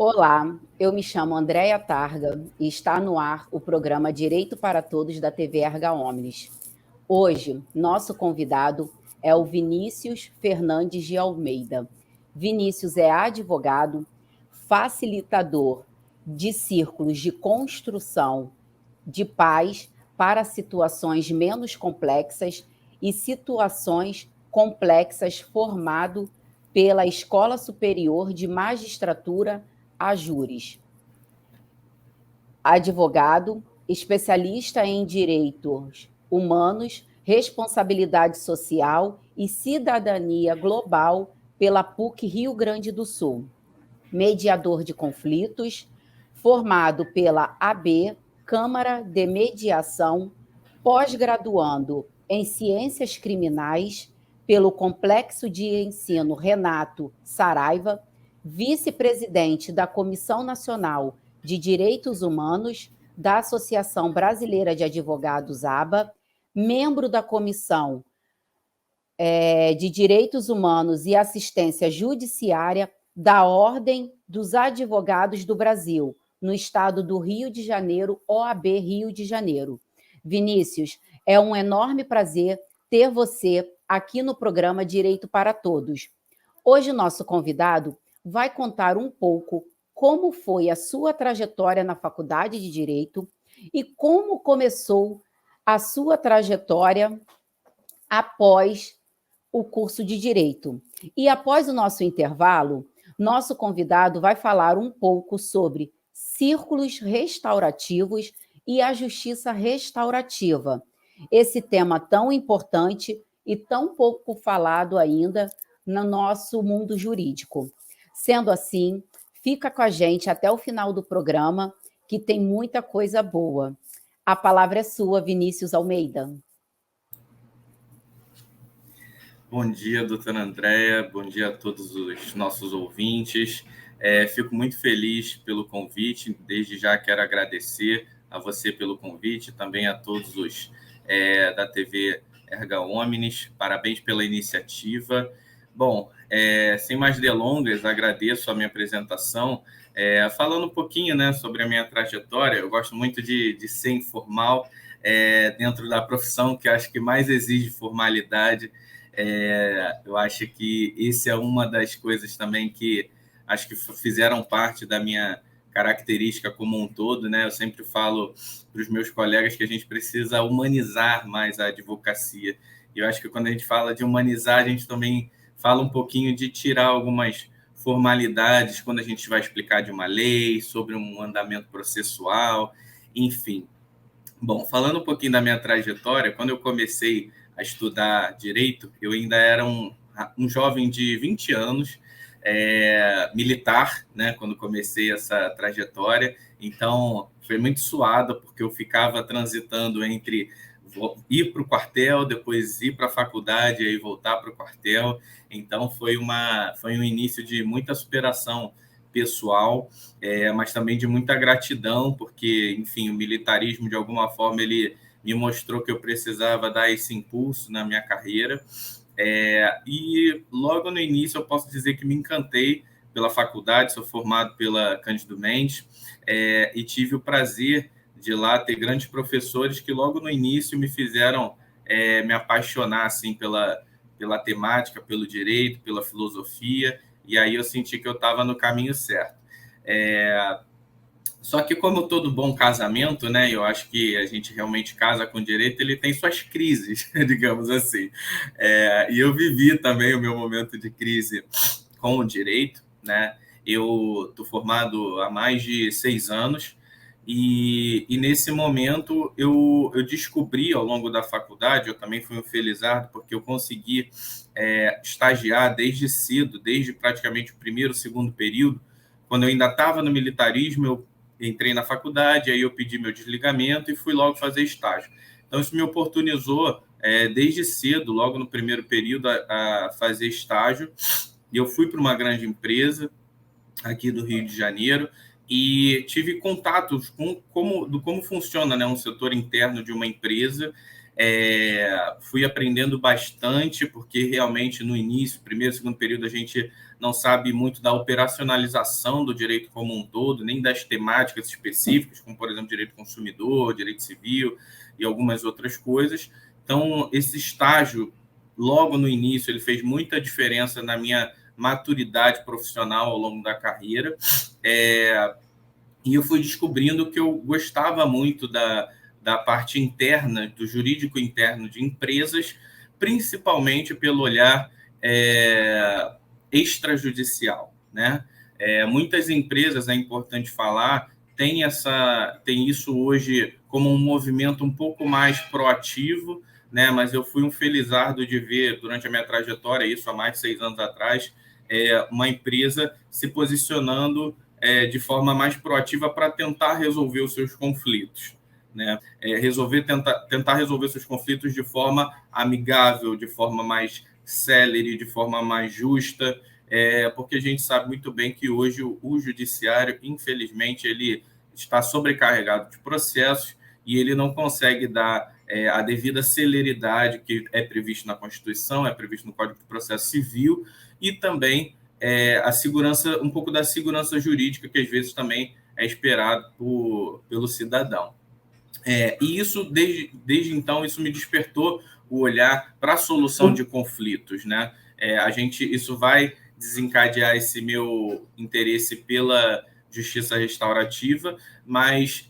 Olá, eu me chamo Andréia Targa e está no ar o programa Direito para Todos da TV Erga Omnes. Hoje, nosso convidado é o Vinícius Fernandes de Almeida. Vinícius é advogado, facilitador de círculos de construção de paz para situações menos complexas e situações complexas formado pela Escola Superior de Magistratura a júris. Advogado, especialista em direitos humanos, responsabilidade social e cidadania global pela PUC Rio Grande do Sul. Mediador de conflitos, formado pela AB, Câmara de Mediação, pós-graduando em Ciências Criminais pelo Complexo de Ensino Renato Saraiva, vice-presidente da Comissão Nacional de Direitos Humanos da Associação Brasileira de Advogados, ABA, membro da Comissão de Direitos Humanos e Assistência Judiciária da Ordem dos Advogados do Brasil, no estado do Rio de Janeiro, OAB Rio de Janeiro. Vinícius, é um enorme prazer ter você aqui no programa Direito para Todos. Hoje, nosso convidado vai contar um pouco como foi a sua trajetória na Faculdade de Direito e como começou a sua trajetória após o curso de Direito. E após o nosso intervalo, nosso convidado vai falar um pouco sobre círculos restaurativos e a justiça restaurativa. Esse tema tão importante e tão pouco falado ainda no nosso mundo jurídico. Sendo assim, fica com a gente até o final do programa, que tem muita coisa boa. A palavra é sua, Vinícius Almeida. Bom dia, doutora Andréia, bom dia a todos os nossos ouvintes. Fico muito feliz pelo convite, desde já quero agradecer a você pelo convite, também a todos os da TV Erga Omnes, parabéns pela iniciativa. Bom, sem mais delongas, agradeço a minha apresentação. Falando um pouquinho, né, sobre a minha trajetória, eu gosto muito de ser informal dentro da profissão, que acho que mais exige formalidade. Eu acho que isso é uma das coisas também que acho que fizeram parte da minha característica como um todo, né? Eu sempre falo para os meus colegas que a gente precisa humanizar mais a advocacia. E eu acho que quando a gente fala de humanizar, a gente também fala um pouquinho de tirar algumas formalidades quando a gente vai explicar de uma lei, sobre um andamento processual, enfim. Bom, falando um pouquinho da minha trajetória, quando eu comecei a estudar Direito, eu ainda era um jovem de 20 anos, militar, né, quando comecei essa trajetória. Então, foi muito suado, porque eu ficava transitando entre ir para o quartel, depois ir para a faculdade, aí voltar para o quartel. Então, foi um início de muita superação pessoal, mas também de muita gratidão, porque, enfim, o militarismo, de alguma forma, ele me mostrou que eu precisava dar esse impulso na minha carreira. E logo no início eu posso dizer que me encantei pela faculdade, sou formado pela Cândido Mendes, e tive o prazer de lá ter grandes professores que logo no início me fizeram me apaixonar assim, pela temática, pelo direito, pela filosofia, e aí eu senti que eu estava no caminho certo. Só que, como todo bom casamento, né, eu acho que a gente realmente casa com direito, ele tem suas crises, digamos assim. E eu vivi também o meu momento de crise com o direito, né? Eu estou formado há mais de 6 anos e nesse momento eu descobri ao longo da faculdade, eu também fui um felizardo, porque eu consegui estagiar desde cedo, desde praticamente o primeiro, segundo período. Quando eu ainda estava no militarismo, eu entrei na faculdade, aí eu pedi meu desligamento e fui logo fazer estágio. Então, isso me oportunizou, desde cedo, logo no primeiro período, a fazer estágio. E eu fui para uma grande empresa aqui do Rio de Janeiro e tive contatos com como funciona, né, um setor interno de uma empresa, Fui aprendendo bastante, porque realmente no início, primeiro e segundo período, a gente não sabe muito da operacionalização do direito como um todo, nem das temáticas específicas, como, por exemplo, direito consumidor, direito civil e algumas outras coisas. Então, esse estágio, logo no início, ele fez muita diferença na minha maturidade profissional ao longo da carreira. E eu fui descobrindo que eu gostava muito da parte interna, do jurídico interno de empresas, principalmente pelo olhar extrajudicial, né? Muitas empresas, é importante falar, têm isso hoje como um movimento um pouco mais proativo, né? Mas eu fui um felizardo de ver, durante a minha trajetória, isso há mais de 6 anos atrás, uma empresa se posicionando de forma mais proativa para tentar resolver os seus conflitos, né? Tentar resolver seus conflitos de forma amigável, de forma mais célere, de forma mais justa, porque a gente sabe muito bem que hoje o judiciário, infelizmente, ele está sobrecarregado de processos e ele não consegue dar a devida celeridade que é previsto na Constituição, é previsto no Código de Processo Civil, e também a segurança, um pouco da segurança jurídica, que às vezes também é esperado pelo cidadão. E isso, desde então, isso me despertou o olhar para a solução de conflitos, né? Isso vai desencadear esse meu interesse pela justiça restaurativa, mas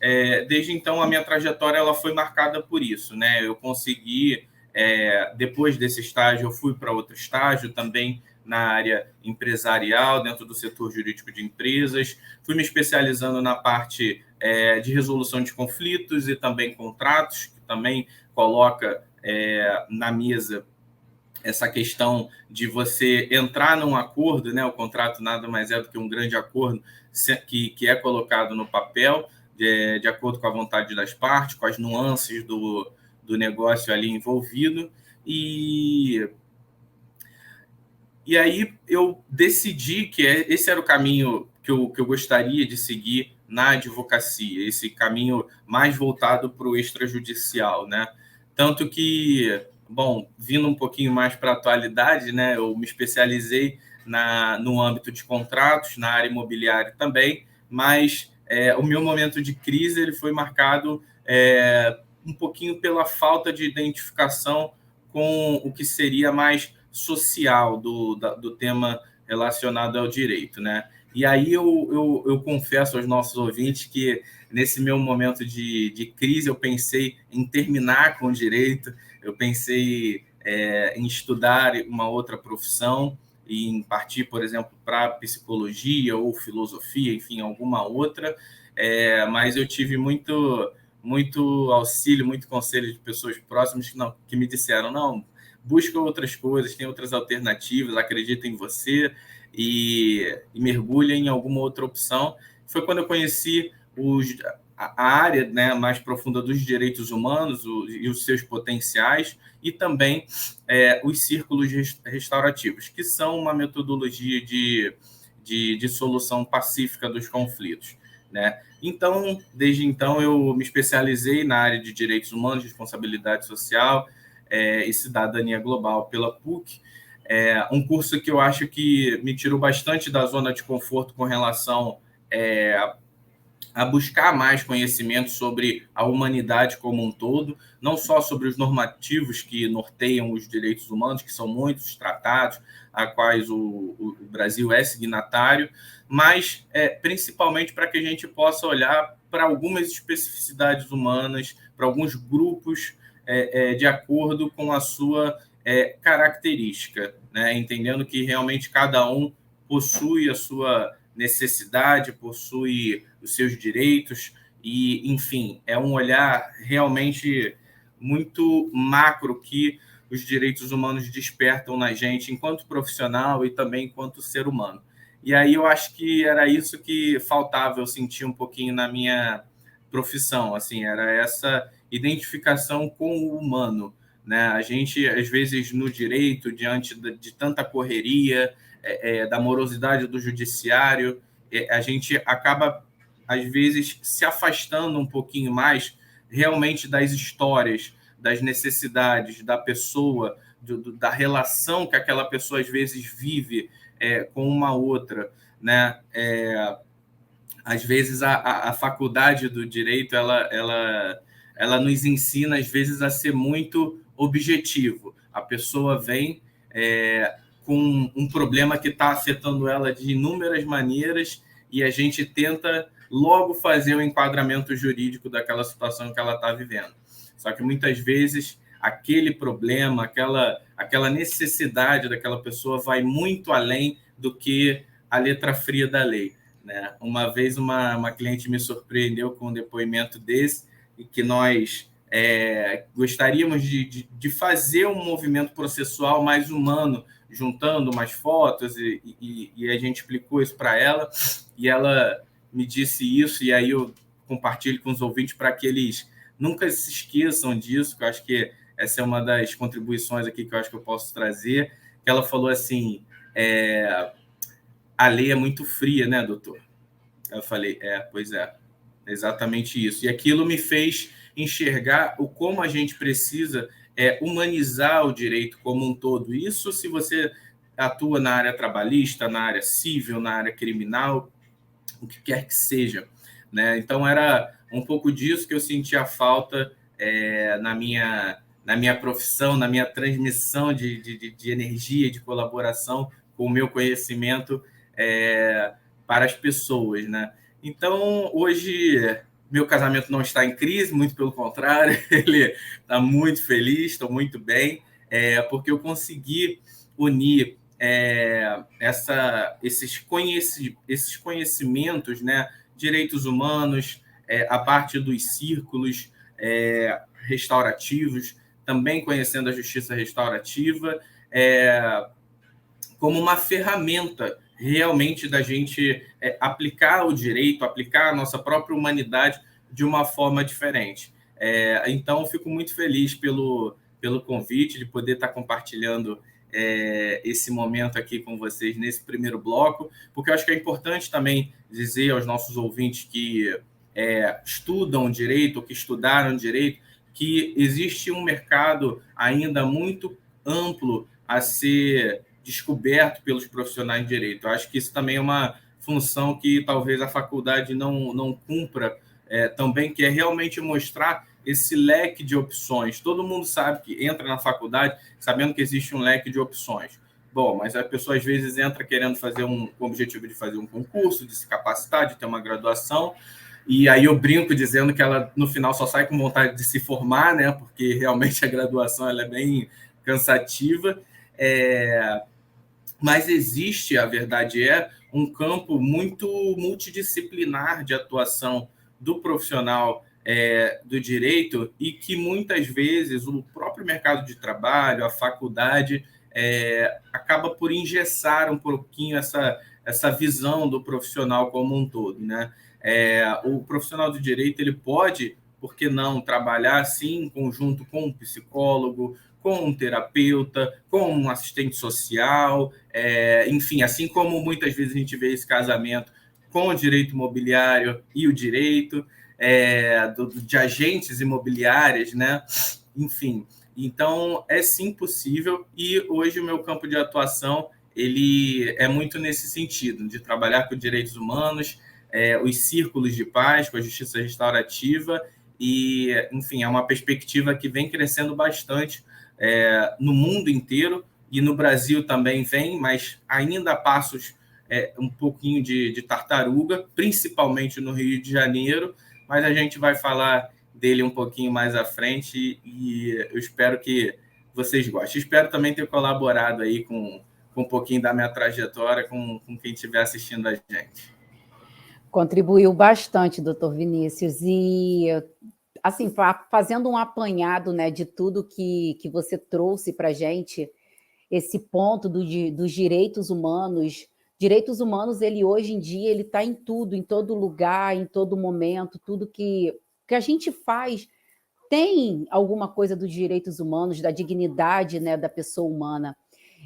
desde então a minha trajetória ela foi marcada por isso, né? Eu consegui, depois desse estágio, eu fui para outro estágio também na área empresarial, dentro do setor jurídico de empresas, fui me especializando na parte de resolução de conflitos e também contratos, que também coloca na mesa essa questão de você entrar num acordo, né? O contrato nada mais é do que um grande acordo que é colocado no papel, de acordo com a vontade das partes, com as nuances do negócio ali envolvido. E aí eu decidi que esse era o caminho que eu gostaria de seguir na advocacia, esse caminho mais voltado para o extrajudicial, né? Tanto que, bom, vindo um pouquinho mais para a atualidade, né, eu me especializei no âmbito de contratos, na área imobiliária também, mas o meu momento de crise ele foi marcado um pouquinho pela falta de identificação com o que seria mais social do tema relacionado ao direito, né? E aí eu confesso aos nossos ouvintes que nesse meu momento de crise eu pensei em terminar com o direito, eu pensei em estudar uma outra profissão e em partir, por exemplo, para psicologia ou filosofia, enfim, alguma outra, mas eu tive muito auxílio, muito conselho de pessoas próximas que me disseram, não, busca outras coisas, tem outras alternativas, acredita em você e mergulha em alguma outra opção. Foi quando eu conheci a área, né, mais profunda dos direitos humanos e os seus potenciais, e também os círculos restaurativos, que são uma metodologia de solução pacífica dos conflitos, né? Então, desde então, eu me especializei na área de direitos humanos, responsabilidade social e cidadania global pela PUC, um curso que eu acho que me tirou bastante da zona de conforto com relação a buscar mais conhecimento sobre a humanidade como um todo, não só sobre os normativos que norteiam os direitos humanos, que são muitos tratados, a quais o Brasil é signatário, mas principalmente para que a gente possa olhar para algumas especificidades humanas, para alguns grupos de acordo com a sua característica, né? Entendendo que realmente cada um possui a sua necessidade, possui os seus direitos e, enfim, é um olhar realmente muito macro que os direitos humanos despertam na gente enquanto profissional e também enquanto ser humano. E aí eu acho que era isso que faltava eu sentir um pouquinho na minha profissão, assim, era essa identificação com o humano, né? A gente, às vezes, no direito, diante de tanta correria, da morosidade do judiciário, a gente acaba, às vezes, se afastando um pouquinho mais realmente das histórias das necessidades da pessoa, da relação que aquela pessoa às vezes vive com uma outra, né? Às vezes a faculdade do direito ela nos ensina às vezes a ser muito objetivo. A pessoa vem com um problema que está afetando ela de inúmeras maneiras e a gente tenta logo fazer o enquadramento jurídico daquela situação que ela está vivendo. Só que muitas vezes aquele problema, aquela necessidade daquela pessoa vai muito além do que a letra fria da lei, né? Uma vez uma cliente me surpreendeu com um depoimento desse, e que nós gostaríamos de fazer um movimento processual mais humano, juntando mais fotos, e a gente explicou isso para ela, e ela me disse isso, e aí eu compartilho com os ouvintes para que eles nunca se esqueçam disso, que eu acho que essa é uma das contribuições aqui que eu acho que eu posso trazer, que ela falou assim, a lei é muito fria, né, doutor? Eu falei, pois é, exatamente isso. E aquilo me fez enxergar o como a gente precisa humanizar o direito como um todo. Isso se você atua na área trabalhista, na área civil, na área criminal, o que quer que seja, né? Então, era um pouco disso que eu sentia falta na minha profissão, na minha transmissão de energia, de colaboração com o meu conhecimento para as pessoas, né? Então, hoje, meu casamento não está em crise, muito pelo contrário, ele está muito feliz, estou muito bem, porque eu consegui unir esses conhecimentos, né? Direitos humanos, a parte dos círculos restaurativos, também conhecendo a justiça restaurativa, como uma ferramenta realmente da gente aplicar o direito, aplicar a nossa própria humanidade de uma forma diferente. Então, fico muito feliz pelo convite, de poder estar compartilhando esse momento aqui com vocês nesse primeiro bloco, porque eu acho que é importante também dizer aos nossos ouvintes que estudam direito, ou que estudaram direito, que existe um mercado ainda muito amplo a ser descoberto pelos profissionais de direito. Eu acho que isso também é uma função que talvez a faculdade não cumpra também, que é realmente mostrar esse leque de opções. Todo mundo sabe que entra na faculdade sabendo que existe um leque de opções. Bom, mas a pessoa às vezes entra querendo fazer com o objetivo de fazer um concurso, de se capacitar, de ter uma graduação, e aí eu brinco dizendo que ela no final só sai com vontade de se formar, né? Porque realmente a graduação ela é bem cansativa. Mas existe, a verdade um campo muito multidisciplinar de atuação do profissional do direito e que muitas vezes o próprio mercado de trabalho, a faculdade, acaba por engessar um pouquinho essa visão do profissional como um todo, né? O profissional do direito ele pode, por que não, trabalhar assim em conjunto com um psicólogo, com um terapeuta, com um assistente social, enfim, assim como muitas vezes a gente vê esse casamento com o direito imobiliário e o direito de agentes imobiliários, né? Enfim, então é sim possível e hoje o meu campo de atuação ele é muito nesse sentido, de trabalhar com direitos humanos, os círculos de paz, com a justiça restaurativa e, enfim, é uma perspectiva que vem crescendo bastante no mundo inteiro e no Brasil também vem, mas ainda a passos um pouquinho de tartaruga, principalmente no Rio de Janeiro, mas a gente vai falar dele um pouquinho mais à frente e eu espero que vocês gostem. Espero também ter colaborado aí com um pouquinho da minha trajetória com quem estiver assistindo a gente. Contribuiu bastante, doutor Vinícius, e assim, fazendo um apanhado, né, de tudo que você trouxe para a gente, esse ponto dos direitos humanos. Direitos humanos, ele hoje em dia, ele está em tudo, em todo lugar, em todo momento, tudo que a gente faz tem alguma coisa dos direitos humanos, da dignidade, né, da pessoa humana.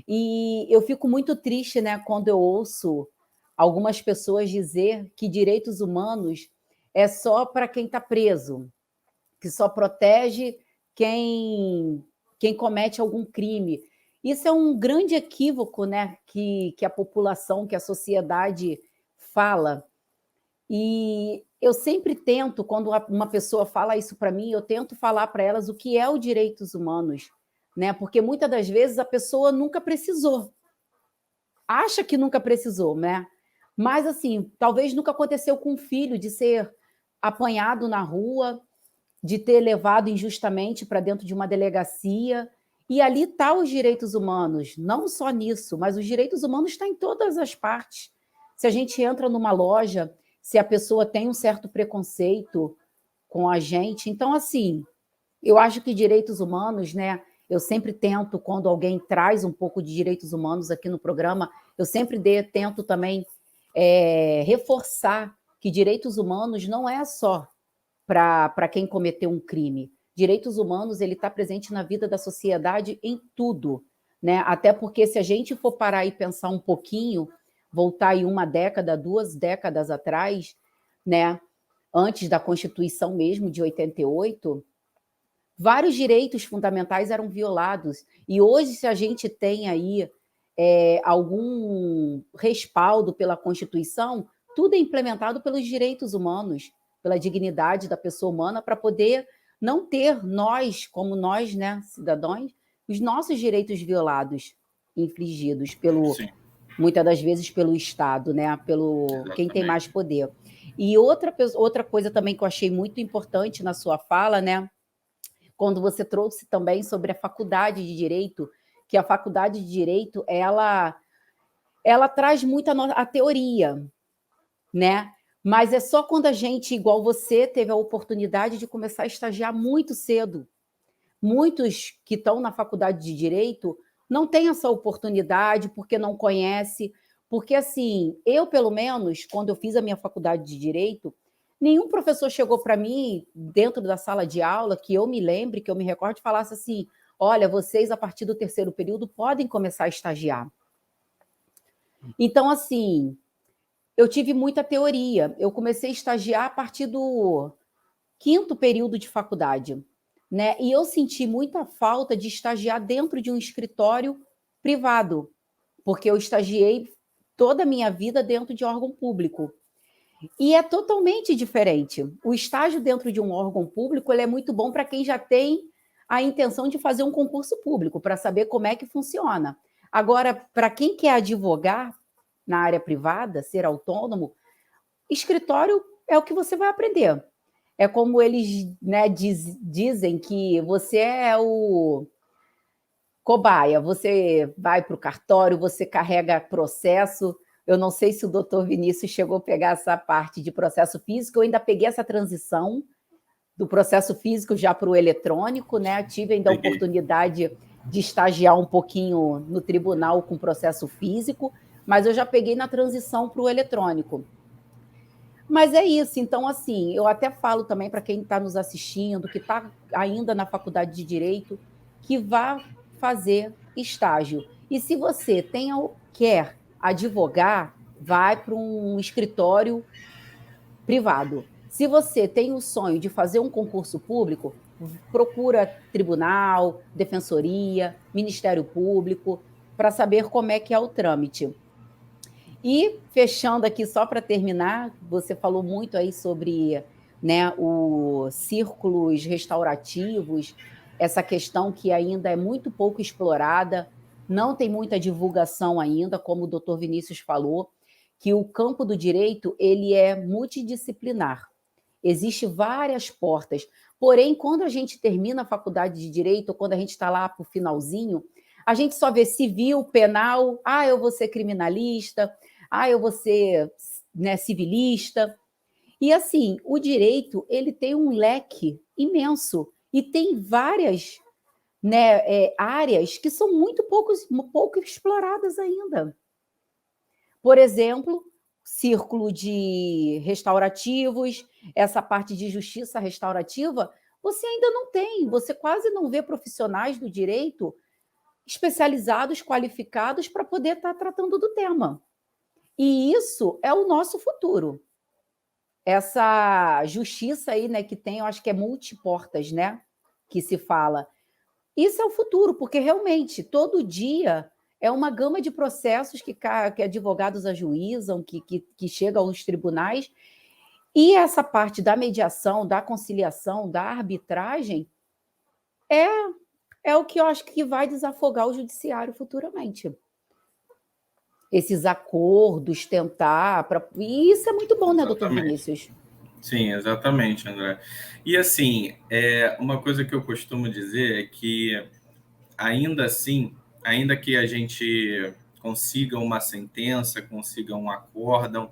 E eu fico muito triste, né, quando eu ouço algumas pessoas dizer que direitos humanos é só para quem está preso, que só protege quem comete algum crime. Isso é um grande equívoco, né, que a população, que a sociedade fala. E eu sempre tento, quando uma pessoa fala isso para mim, eu tento falar para elas o que é o direitos humanos, né? Porque muitas das vezes a pessoa nunca precisou, acha que nunca precisou, né? Mas assim, talvez nunca aconteceu com um filho de ser apanhado na rua, de ter levado injustamente para dentro de uma delegacia. E ali está os direitos humanos, não só nisso, mas os direitos humanos estão em todas as partes. Se a gente entra numa loja, se a pessoa tem um certo preconceito com a gente. Então, assim, eu acho que direitos humanos, né? Eu sempre tento, quando alguém traz um pouco de direitos humanos aqui no programa, eu sempre tento também reforçar que direitos humanos não é só para quem cometeu um crime. Direitos humanos, ele está presente na vida da sociedade em tudo, né? Até porque se a gente for parar e pensar um pouquinho, voltar aí uma década, 2 décadas atrás, né? Antes da Constituição mesmo, de 88, vários direitos fundamentais eram violados. E hoje, se a gente tem aí algum respaldo pela Constituição, tudo é implementado pelos direitos humanos, pela dignidade da pessoa humana, para poder não ter nós, como nós, né, cidadãos, os nossos direitos violados, infligidos muitas das vezes pelo Estado, né, pelo quem tem mais poder. E outra coisa também que eu achei muito importante na sua fala, né, quando você trouxe também sobre a faculdade de Direito, que a faculdade de Direito, ela traz muito a teoria, né? Mas é só quando a gente, igual você, teve a oportunidade de começar a estagiar muito cedo. Muitos que estão na faculdade de Direito não têm essa oportunidade porque não conhece, porque assim, eu pelo menos, quando eu fiz a minha faculdade de Direito, nenhum professor chegou para mim dentro da sala de aula, que eu me lembre, que eu me recorde, falasse assim, olha, vocês a partir do 3º período podem começar a estagiar. Então, assim, eu tive muita teoria. Eu comecei a estagiar a partir do 5º período de faculdade, né? E eu senti muita falta de estagiar dentro de um escritório privado, porque eu estagiei toda a minha vida dentro de órgão público. E é totalmente diferente. O estágio dentro de um órgão público ele é muito bom para quem já tem a intenção de fazer um concurso público, para saber como é que funciona. Agora, para quem quer advogar na área privada, ser autônomo, escritório é o que você vai aprender. É como eles, né, dizem que você é o cobaia, você vai para o cartório, você carrega processo. Eu não sei se o doutor Vinícius chegou a pegar essa parte de processo físico, eu ainda peguei essa transição do processo físico já para o eletrônico, né? Tive ainda a oportunidade de estagiar um pouquinho no tribunal com processo físico, mas eu já peguei na transição para o eletrônico. Mas é isso, então, assim, eu até falo também para quem está nos assistindo, que está ainda na faculdade de Direito, que vá fazer estágio. E se você quer advogar, vai para um escritório privado. Se você tem o sonho de fazer um concurso público, procura tribunal, defensoria, Ministério Público, para saber como é que é o trâmite. E, fechando aqui, só para terminar, você falou muito aí sobre, né, os círculos restaurativos, essa questão que ainda é muito pouco explorada, não tem muita divulgação ainda, como o doutor Vinícius falou, que o campo do direito ele é multidisciplinar. Existem várias portas, porém, quando a gente termina a faculdade de Direito, ou quando a gente está lá para o finalzinho, a gente só vê civil, penal, eu vou ser criminalista, eu vou ser, né, civilista. E assim, o direito ele tem um leque imenso e tem várias, né, áreas que são muito pouco exploradas ainda. Por exemplo, círculo de restaurativos, essa parte de justiça restaurativa, você ainda não tem, você quase não vê profissionais do direito especializados, qualificados para poder estar tratando do tema. E isso é o nosso futuro. Essa justiça aí, né, que tem, eu acho que é multiportas, né? que se fala. Isso é o futuro, porque realmente todo dia é uma gama de processos que advogados ajuizam, que chegam aos tribunais, e essa parte da mediação, da conciliação, da arbitragem é o que eu acho que vai desafogar o judiciário futuramente. Esses acordos, tentar... E isso é muito bom, né, doutor Vinícius? Sim, exatamente, André. E assim, uma coisa que eu costumo dizer é que, ainda assim, ainda que a gente consiga uma sentença, consiga um acórdão,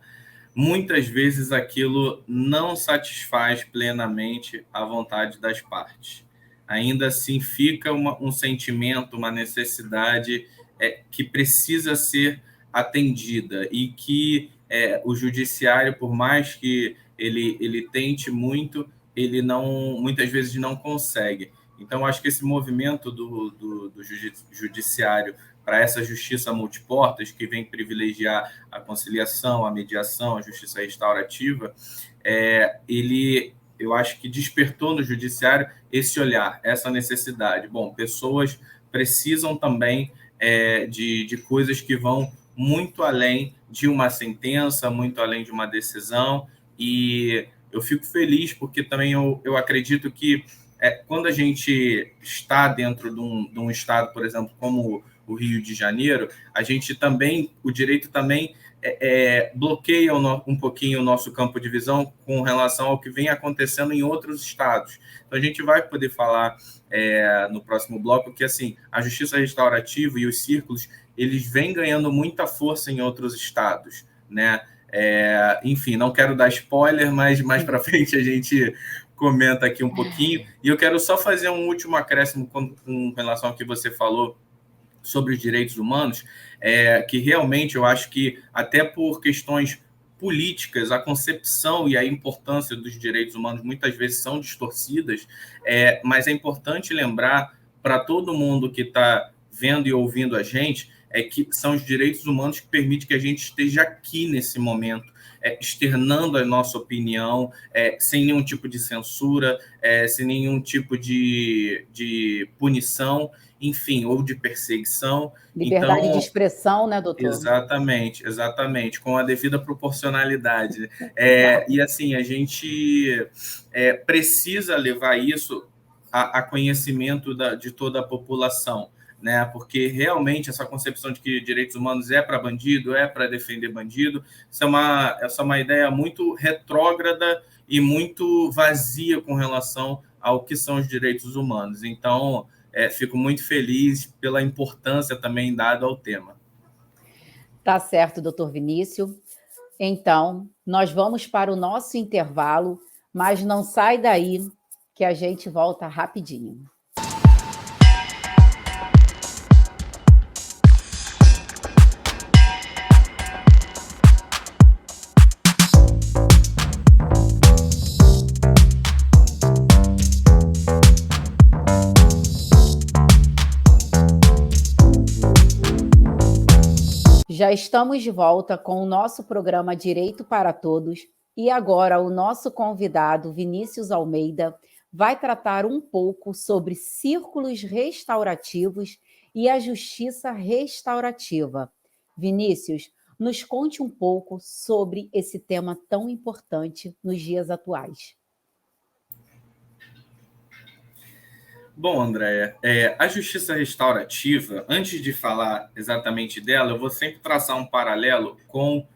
muitas vezes aquilo não satisfaz plenamente a vontade das partes. Ainda assim fica um sentimento, uma necessidade que precisa ser atendida e que o judiciário, por mais que ele tente muito, ele não, muitas vezes não consegue. Então, acho que esse movimento do judiciário para essa justiça multiportas, que vem privilegiar a conciliação, a mediação, a justiça restaurativa, eu acho que despertou no judiciário esse olhar, essa necessidade. Bom, pessoas precisam também de coisas que vão muito além de uma sentença, muito além de uma decisão, e eu fico feliz porque também eu acredito que quando a gente está dentro de um estado, por exemplo, como o Rio de Janeiro, a gente também, o direito também bloqueia um pouquinho o nosso campo de visão com relação ao que vem acontecendo em outros estados. Então, a gente vai poder falar no próximo bloco que, assim, a justiça restaurativa e os círculos, eles vêm ganhando muita força em outros estados, né? Enfim, não quero dar spoiler, mas mais para frente a gente comenta aqui um pouquinho. E eu quero só fazer um último acréscimo com relação ao que você falou sobre os direitos humanos, que realmente eu acho que, até por questões políticas, a concepção e a importância dos direitos humanos muitas vezes são distorcidas, mas é importante lembrar para todo mundo que está vendo e ouvindo a gente que são os direitos humanos que permitem que a gente esteja aqui nesse momento, externando a nossa opinião, sem nenhum tipo de censura, sem nenhum tipo de punição, enfim, ou de perseguição. Liberdade então, de expressão, né, doutor? Exatamente, com a devida proporcionalidade. E assim, a gente precisa levar isso a conhecimento de toda a população, né? Porque realmente essa concepção de que direitos humanos é para bandido, é para defender bandido, essa é uma ideia muito retrógrada e muito vazia com relação ao que são os direitos humanos. Então, fico muito feliz pela importância também dada ao tema. Tá certo, doutor Vinícius. Então, nós vamos para o nosso intervalo, mas não sai daí que a gente volta rapidinho. Já estamos de volta com o nosso programa Direito para Todos e agora o nosso convidado, Vinícius Almeida, vai tratar um pouco sobre círculos restaurativos e a justiça restaurativa. Vinícius, nos conte um pouco sobre esse tema tão importante nos dias atuais. Bom, Andréia, a justiça restaurativa, antes de falar exatamente dela, eu vou sempre traçar um paralelo com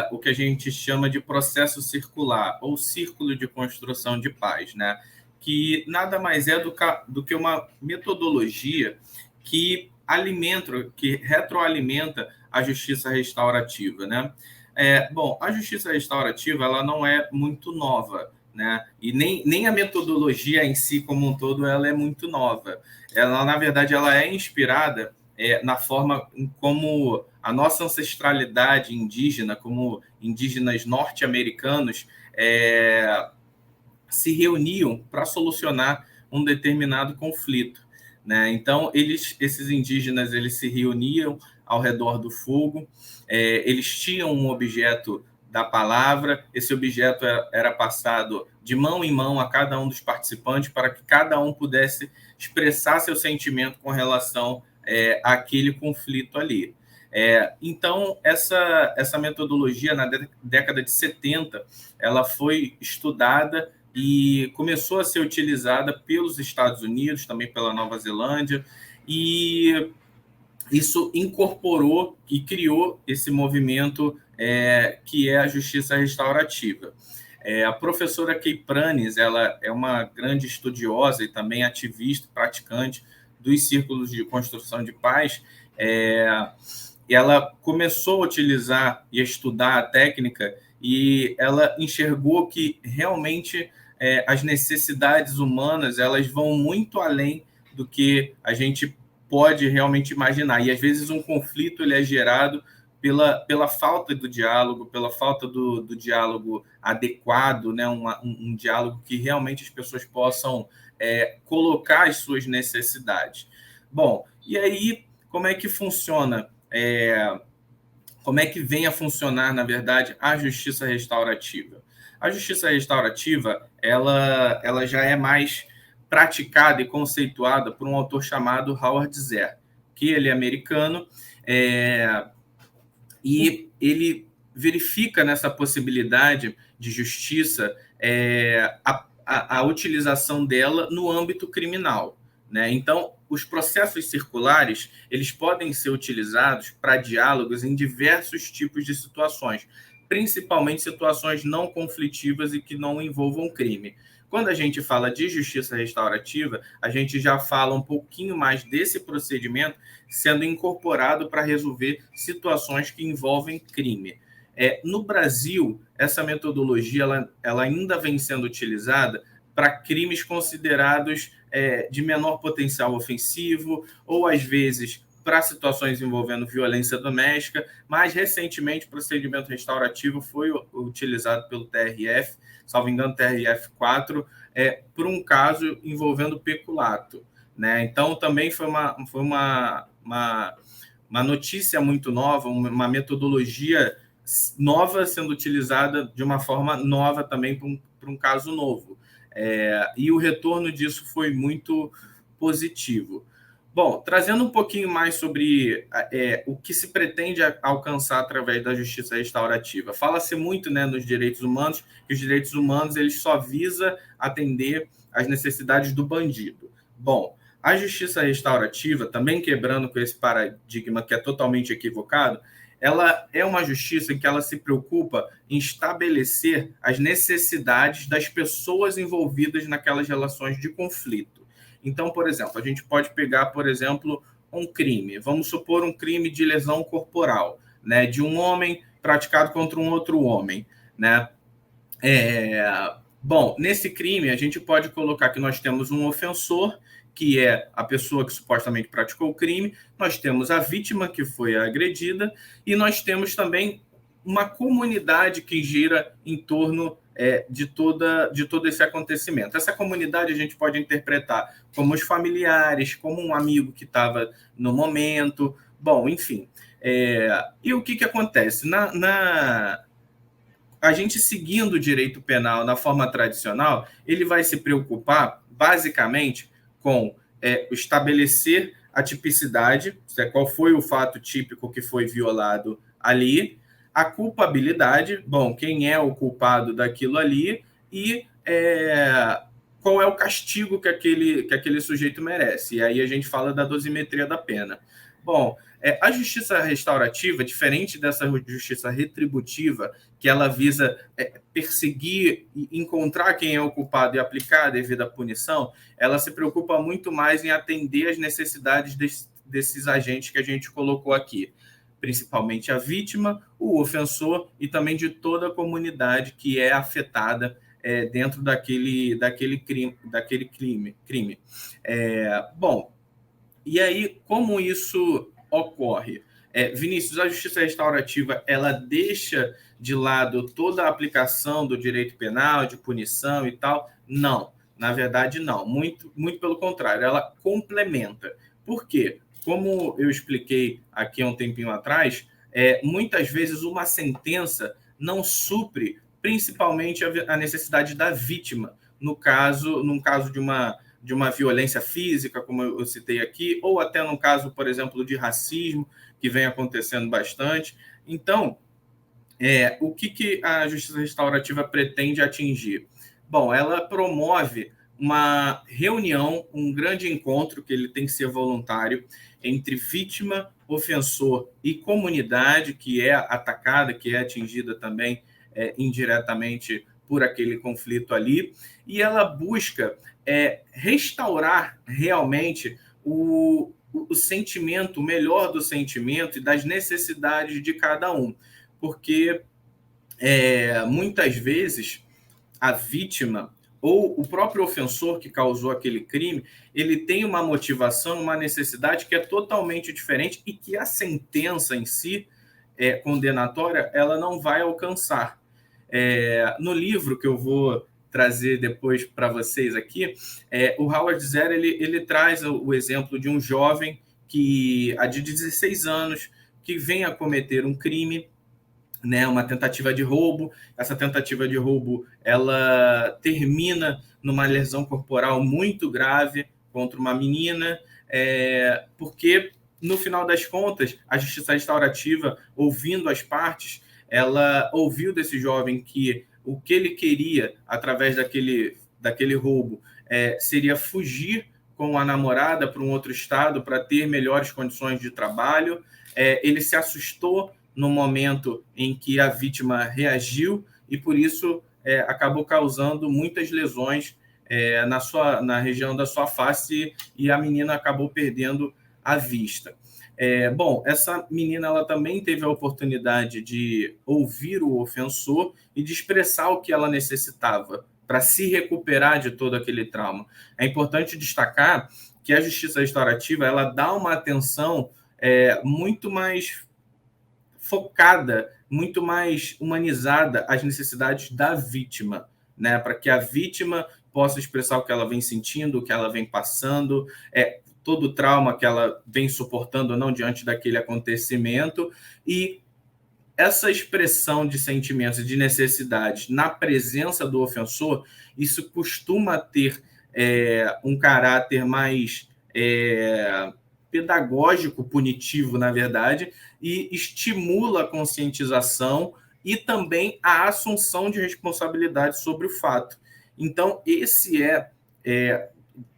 o que a gente chama de processo circular, ou círculo de construção de paz, né? Que nada mais é do que uma metodologia que retroalimenta a justiça restaurativa, né? Bom, a justiça restaurativa ela não é muito nova, né? E nem a metodologia em si como um todo ela é muito nova. Ela, na verdade, ela é inspirada na forma como a nossa ancestralidade indígena, como indígenas norte-americanos, se reuniam para solucionar um determinado conflito, né? Então, esses indígenas eles se reuniam ao redor do fogo, eles tinham um objeto da palavra, esse objeto era passado de mão em mão a cada um dos participantes para que cada um pudesse expressar seu sentimento com relação àquele conflito ali. Então, essa metodologia, na década de 70, ela foi estudada e começou a ser utilizada pelos Estados Unidos, também pela Nova Zelândia, e isso incorporou e criou esse movimento que é a justiça restaurativa. A professora Kay Pranes, ela é uma grande estudiosa e também ativista, praticante dos círculos de construção de paz. Ela começou a utilizar e a estudar a técnica e ela enxergou que realmente as necessidades humanas elas vão muito além do que a gente pode realmente imaginar. E, às vezes, um conflito ele é gerado pela falta do diálogo, pela falta do diálogo adequado, né? Um diálogo que realmente as pessoas possam colocar as suas necessidades. Bom, e aí, como é que funciona? Como é que vem a funcionar, na verdade, a justiça restaurativa? A justiça restaurativa, ela já é mais praticada e conceituada por um autor chamado Howard Zehr, que ele é americano, e ele verifica nessa possibilidade de justiça a utilização dela no âmbito criminal, né? Então, os processos circulares eles podem ser utilizados para diálogos em diversos tipos de situações, principalmente situações não conflitivas e que não envolvam crime. Quando a gente fala de justiça restaurativa, a gente já fala um pouquinho mais desse procedimento sendo incorporado para resolver situações que envolvem crime. No Brasil, essa metodologia ela ainda vem sendo utilizada para crimes considerados de menor potencial ofensivo, ou às vezes para situações envolvendo violência doméstica. Mais recentemente, o procedimento restaurativo foi utilizado pelo TRF, salvo engano, TRF4, por um caso envolvendo peculato, né? Então, também foi uma notícia muito nova, uma metodologia nova sendo utilizada de uma forma nova também para um caso novo. E o retorno disso foi muito positivo. Bom, trazendo um pouquinho mais sobre o que se pretende alcançar através da justiça restaurativa. Fala-se muito, né, nos direitos humanos, que os direitos humanos eles só visam atender às necessidades do bandido. Bom, a justiça restaurativa, também quebrando com esse paradigma que é totalmente equivocado, ela é uma justiça em que ela se preocupa em estabelecer as necessidades das pessoas envolvidas naquelas relações de conflito. Então, por exemplo, a gente pode pegar, por exemplo, um crime. Vamos supor um crime de lesão corporal, né, de um homem praticado contra um outro homem, né? Bom, nesse crime, a gente pode colocar que nós temos um ofensor, que é a pessoa que supostamente praticou o crime, nós temos a vítima, que foi agredida, e nós temos também uma comunidade que gira em torno de todo esse acontecimento. Essa comunidade a gente pode interpretar como os familiares, como um amigo que estava no momento, bom, enfim. E o que acontece? A gente seguindo o direito penal na forma tradicional, ele vai se preocupar, basicamente, com estabelecer a tipicidade, qual foi o fato típico que foi violado ali, a culpabilidade, bom, quem é o culpado daquilo ali e qual é o castigo que aquele sujeito merece. E aí a gente fala da dosimetria da pena. Bom, a justiça restaurativa, diferente dessa justiça retributiva, que ela visa perseguir e encontrar quem é o culpado e aplicar a devida punição, ela se preocupa muito mais em atender às necessidades desses agentes que a gente colocou aqui, principalmente a vítima, o ofensor e também de toda a comunidade que é afetada dentro daquele crime. Bom, e aí, como isso ocorre? Vinícius, a justiça restaurativa, ela deixa de lado toda a aplicação do direito penal, de punição e tal? Não, na verdade não, muito, muito pelo contrário, ela complementa. Por quê? Como eu expliquei aqui há um tempinho atrás, muitas vezes uma sentença não supre principalmente a necessidade da vítima, num caso de uma violência física, como eu citei aqui, ou até no caso, por exemplo, de racismo, que vem acontecendo bastante. Então, o que a justiça restaurativa pretende atingir? Bom, ela promove uma reunião, um grande encontro, que ele tem que ser voluntário, entre vítima, ofensor e comunidade que é atacada, que é atingida também indiretamente por aquele conflito ali, e ela busca restaurar realmente o sentimento, o melhor do sentimento e das necessidades de cada um, porque muitas vezes a vítima ou o próprio ofensor que causou aquele crime, ele tem uma motivação, uma necessidade que é totalmente diferente e que a sentença em si, condenatória, ela não vai alcançar. No livro que eu vou trazer depois para vocês aqui, o Howard Zehr, ele traz o exemplo de um jovem de 16 anos que vem a cometer um crime, né, uma tentativa de roubo. Essa tentativa de roubo ela termina numa lesão corporal muito grave contra uma menina, porque no final das contas a justiça restaurativa, ouvindo as partes, ela ouviu desse jovem que o que ele queria através daquele roubo seria fugir com a namorada para um outro estado para ter melhores condições de trabalho. Ele se assustou no momento em que a vítima reagiu e, por isso, acabou causando muitas lesões na região da sua face e a menina acabou perdendo a vista. Bom, essa menina ela também teve a oportunidade de ouvir o ofensor e de expressar o que ela necessitava para se recuperar de todo aquele trauma. É importante destacar que a justiça restaurativa ela dá uma atenção muito mais focada, muito mais humanizada às necessidades da vítima, né? Para que a vítima possa expressar o que ela vem sentindo, o que ela vem passando, todo o trauma que ela vem suportando ou não diante daquele acontecimento. E essa expressão de sentimentos e de necessidades na presença do ofensor, isso costuma ter um caráter mais pedagógico, punitivo, na verdade, e estimula a conscientização e também a assunção de responsabilidade sobre o fato. Então, esse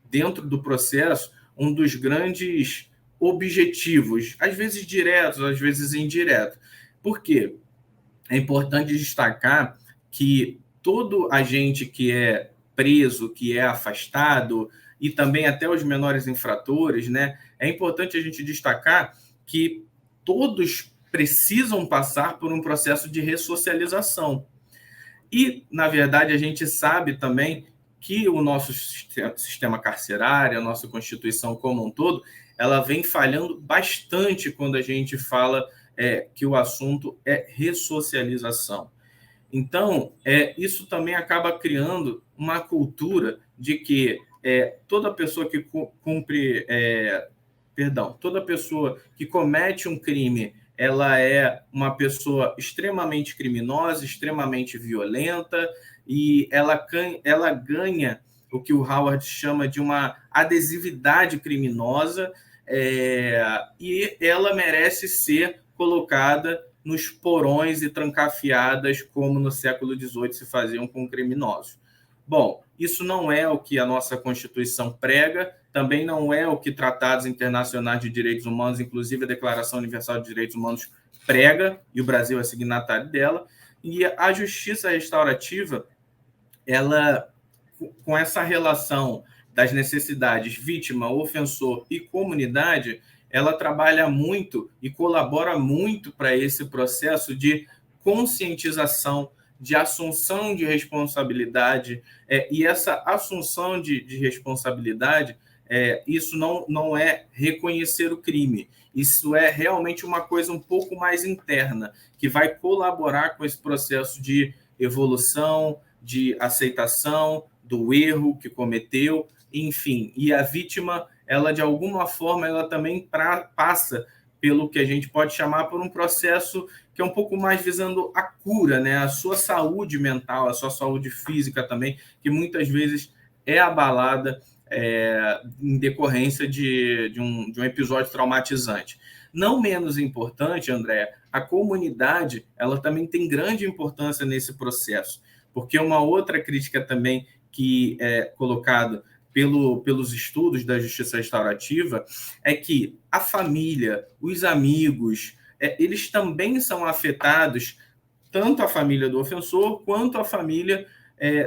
dentro do processo, um dos grandes objetivos, às vezes diretos, às vezes indiretos. Por quê? É importante destacar que todo agente que é preso, que é afastado, e também até os menores infratores, né? É importante a gente destacar que todos precisam passar por um processo de ressocialização. E, na verdade, a gente sabe também que o nosso sistema carcerário, a nossa Constituição como um todo, ela vem falhando bastante quando a gente fala que o assunto é ressocialização. Então, isso também acaba criando uma cultura de que toda pessoa que toda pessoa que comete um crime, ela é uma pessoa extremamente criminosa, extremamente violenta, e ela ganha o que o Howard chama de uma adesividade criminosa, e ela merece ser colocada nos porões e trancafiadas, como no século XVIII se faziam com criminosos. Bom, isso não é o que a nossa Constituição prega, também não é o que tratados internacionais de direitos humanos, inclusive a Declaração Universal de Direitos Humanos, prega, e o Brasil é signatário dela. E a justiça restaurativa, ela, com essa relação das necessidades vítima, ofensor e comunidade, ela trabalha muito e colabora muito para esse processo de conscientização, de assunção de responsabilidade, e essa assunção de responsabilidade, isso não é reconhecer o crime, isso é realmente uma coisa um pouco mais interna, que vai colaborar com esse processo de evolução, de aceitação do erro que cometeu, enfim. E a vítima, ela de alguma forma, ela também passa pelo que a gente pode chamar por um processo que é um pouco mais visando a cura, né? A sua saúde mental, a sua saúde física também, que muitas vezes é abalada em decorrência de um episódio traumatizante. Não menos importante, André, a comunidade ela também tem grande importância nesse processo, porque uma outra crítica também que é colocada pelos estudos da justiça restaurativa é que a família, os amigos, eles também são afetados, tanto a família do ofensor quanto a família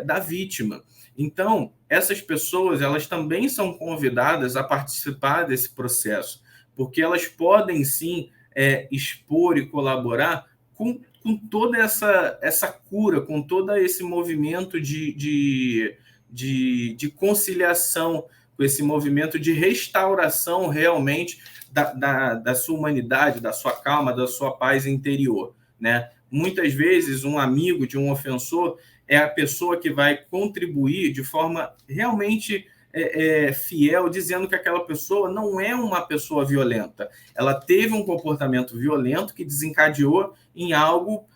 da vítima. Então, essas pessoas elas também são convidadas a participar desse processo, porque elas podem sim expor e colaborar com toda essa cura, com todo esse movimento de conciliação, com esse movimento de restauração realmente da sua humanidade, da sua calma, da sua paz interior, né? Muitas vezes um amigo de um ofensor é a pessoa que vai contribuir de forma realmente fiel, dizendo que aquela pessoa não é uma pessoa violenta. Ela teve um comportamento violento que desencadeou em algo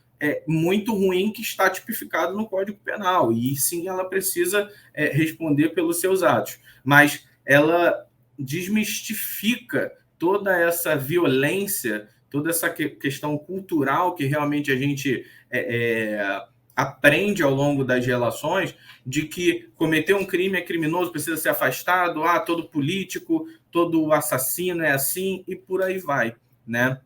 muito ruim que está tipificado no Código Penal. E sim, ela precisa responder pelos seus atos. Mas ela desmistifica toda essa violência, toda essa questão cultural que realmente a gente aprende ao longo das relações, de que cometer um crime é criminoso, precisa ser afastado, todo político, todo assassino é assim, e por aí vai, né?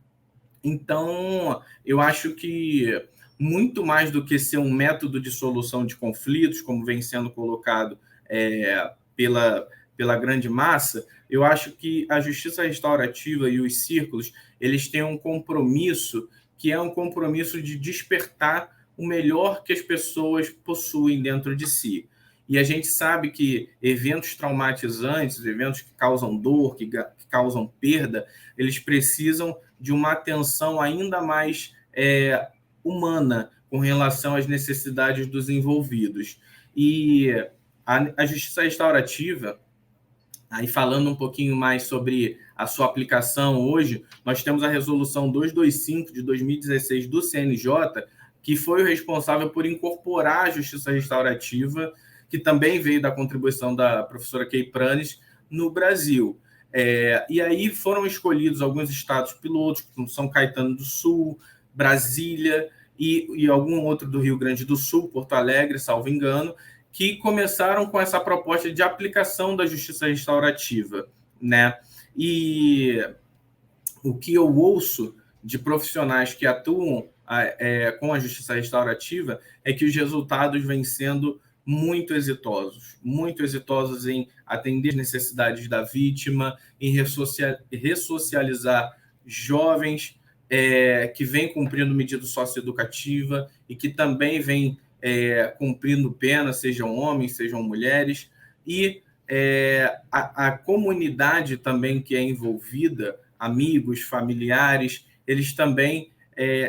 Então, eu acho que muito mais do que ser um método de solução de conflitos, como vem sendo colocado pela grande massa, eu acho que a justiça restaurativa e os círculos, eles têm um compromisso que é um compromisso de despertar o melhor que as pessoas possuem dentro de si. E a gente sabe que eventos traumatizantes, eventos que causam dor, que causam perda, eles precisam de uma atenção ainda mais humana com relação às necessidades dos envolvidos. E a justiça restaurativa, aí falando um pouquinho mais sobre a sua aplicação hoje, nós temos a resolução 225 de 2016 do CNJ, que foi o responsável por incorporar a justiça restaurativa, que também veio da contribuição da professora Kay Pranes no Brasil. E aí foram escolhidos alguns estados pilotos, como São Caetano do Sul, Brasília e algum outro do Rio Grande do Sul, Porto Alegre, salvo engano, que começaram com essa proposta de aplicação da justiça restaurativa, né? E o que eu ouço de profissionais que atuam com a justiça restaurativa é que os resultados vêm sendo muito exitosos em atender as necessidades da vítima, em ressocializar jovens que vêm cumprindo medida socioeducativa e que também vêm cumprindo pena, sejam homens, sejam mulheres, e a comunidade também que é envolvida, amigos, familiares, eles também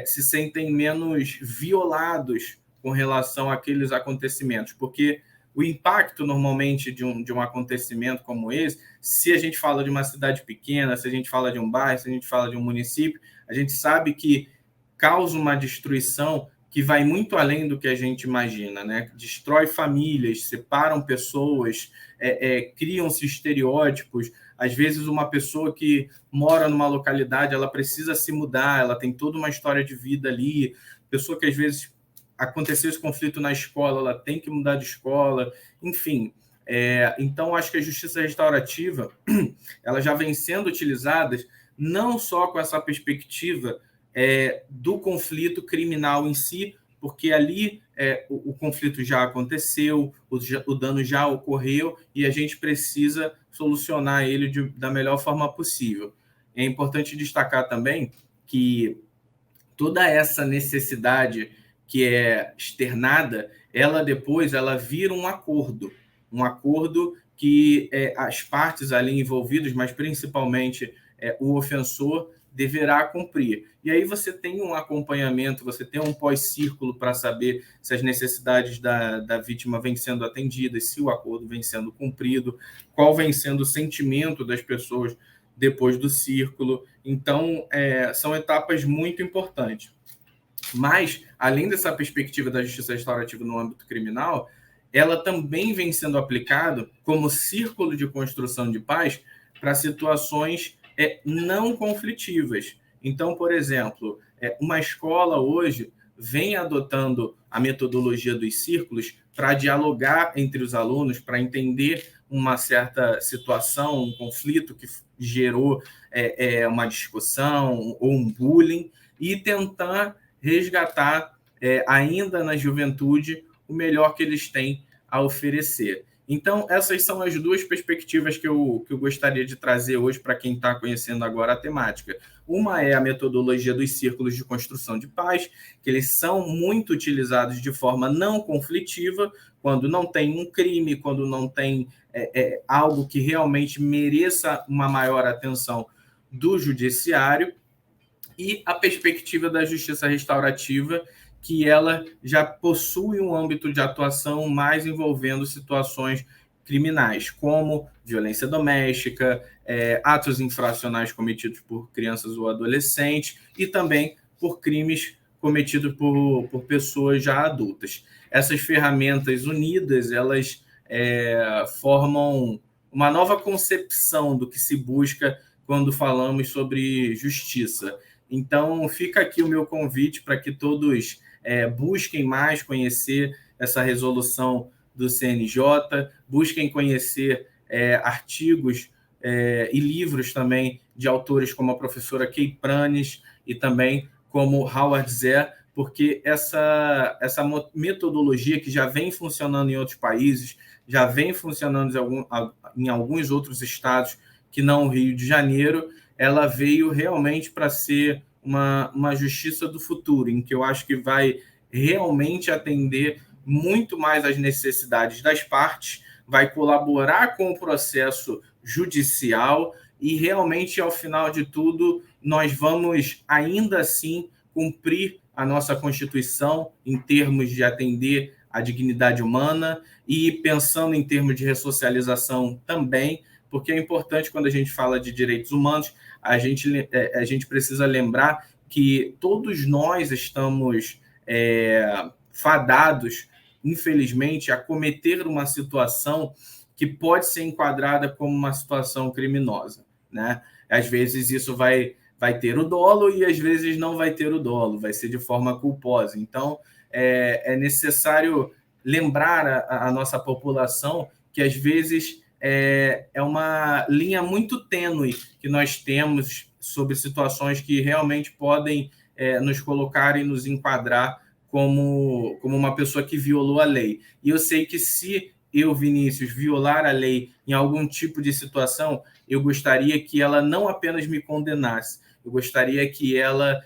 se sentem menos violados com relação àqueles acontecimentos, porque o impacto, normalmente, de um acontecimento como esse, se a gente fala de uma cidade pequena, se a gente fala de um bairro, se a gente fala de um município, a gente sabe que causa uma destruição que vai muito além do que a gente imagina, né? Destrói famílias, separam pessoas, criam-se estereótipos. Às vezes, uma pessoa que mora numa localidade, ela precisa se mudar, ela tem toda uma história de vida ali. Pessoa que, às vezes, aconteceu esse conflito na escola, ela tem que mudar de escola. Enfim, então, acho que a justiça restaurativa ela já vem sendo utilizada não só com essa perspectiva do conflito criminal em si, porque ali o conflito já aconteceu, o dano já ocorreu e a gente precisa solucionar ele da melhor forma possível. É importante destacar também que toda essa necessidade que é externada, ela depois vira um acordo que as partes ali envolvidas, mas principalmente o ofensor, deverá cumprir. E aí você tem um acompanhamento, você tem um pós-círculo para saber se as necessidades da vítima vêm sendo atendidas, se o acordo vem sendo cumprido, qual vem sendo o sentimento das pessoas depois do círculo. Então, são etapas muito importantes. Mas, além dessa perspectiva da justiça restaurativa no âmbito criminal, ela também vem sendo aplicada como círculo de construção de paz para situações não conflitivas. Então, por exemplo, uma escola hoje vem adotando a metodologia dos círculos para dialogar entre os alunos, para entender uma certa situação, um conflito que gerou uma discussão ou um bullying, e tentar resgatar, ainda na juventude, o melhor que eles têm a oferecer. Então, essas são as duas perspectivas que eu gostaria de trazer hoje para quem está conhecendo agora a temática. Uma é a metodologia dos círculos de construção de paz, que eles são muito utilizados de forma não conflitiva, quando não tem um crime, quando não tem algo que realmente mereça uma maior atenção do judiciário, e a perspectiva da justiça restaurativa, que ela já possui um âmbito de atuação mais envolvendo situações criminais, como violência doméstica, atos infracionais cometidos por crianças ou adolescentes, e também por crimes cometidos por pessoas já adultas. Essas ferramentas unidas, elas formam uma nova concepção do que se busca quando falamos sobre justiça. Então, fica aqui o meu convite para que todos busquem mais conhecer essa resolução do CNJ, busquem conhecer artigos e livros também de autores como a professora Kay Pranes e também como Howard Zehr, porque essa metodologia que já vem funcionando em outros países, já vem funcionando em alguns outros estados que não o Rio de Janeiro, ela veio realmente para ser uma justiça do futuro, em que eu acho que vai realmente atender muito mais às necessidades das partes, vai colaborar com o processo judicial e realmente, ao final de tudo, nós vamos ainda assim cumprir a nossa Constituição em termos de atender a dignidade humana e pensando em termos de ressocialização também, porque é importante quando a gente fala de direitos humanos, a gente precisa lembrar que todos nós estamos fadados, infelizmente, a cometer uma situação que pode ser enquadrada como uma situação criminosa, né? Às vezes isso vai ter o dolo e às vezes não vai ter o dolo, vai ser de forma culposa. Então, é necessário lembrar a nossa população que às vezes é uma linha muito tênue que nós temos sobre situações que realmente podem nos colocar e nos enquadrar como uma pessoa que violou a lei. E eu sei que se eu, Vinícius, violar a lei em algum tipo de situação, eu gostaria que ela não apenas me condenasse, eu gostaria que ela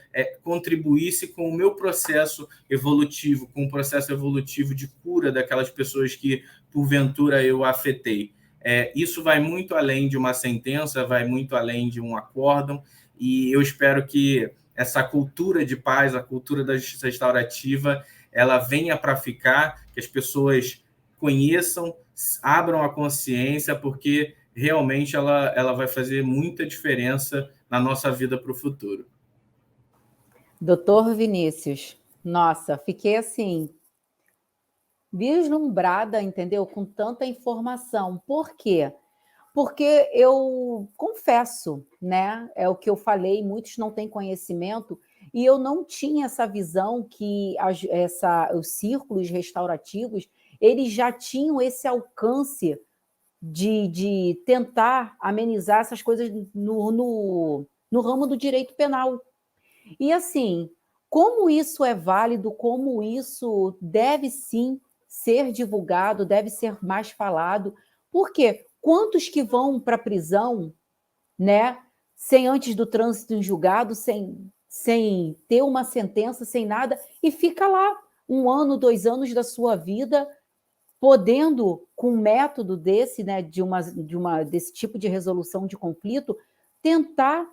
contribuísse com o meu processo evolutivo, com o processo evolutivo de cura daquelas pessoas que, porventura, eu afetei. Isso vai muito além de uma sentença, vai muito além de um acórdão, e eu espero que essa cultura de paz, a cultura da justiça restaurativa, ela venha para ficar, que as pessoas conheçam, abram a consciência, porque realmente ela vai fazer muita diferença na nossa vida para o futuro. Doutor Vinícius, nossa, fiquei assim, vislumbrada, entendeu? Com tanta informação. Por quê? Porque eu confesso, né? É o que eu falei, muitos não têm conhecimento, e eu não tinha essa visão que os círculos restaurativos eles já tinham esse alcance de tentar amenizar essas coisas no ramo do direito penal. E assim, como isso é válido, como isso deve sim ser divulgado, deve ser mais falado, porque quantos que vão para a prisão, né, sem antes do trânsito em julgado, sem ter uma sentença, sem nada, e fica lá 1 ano, 2 anos da sua vida, podendo, com um método desse, né, desse tipo de resolução de conflito, tentar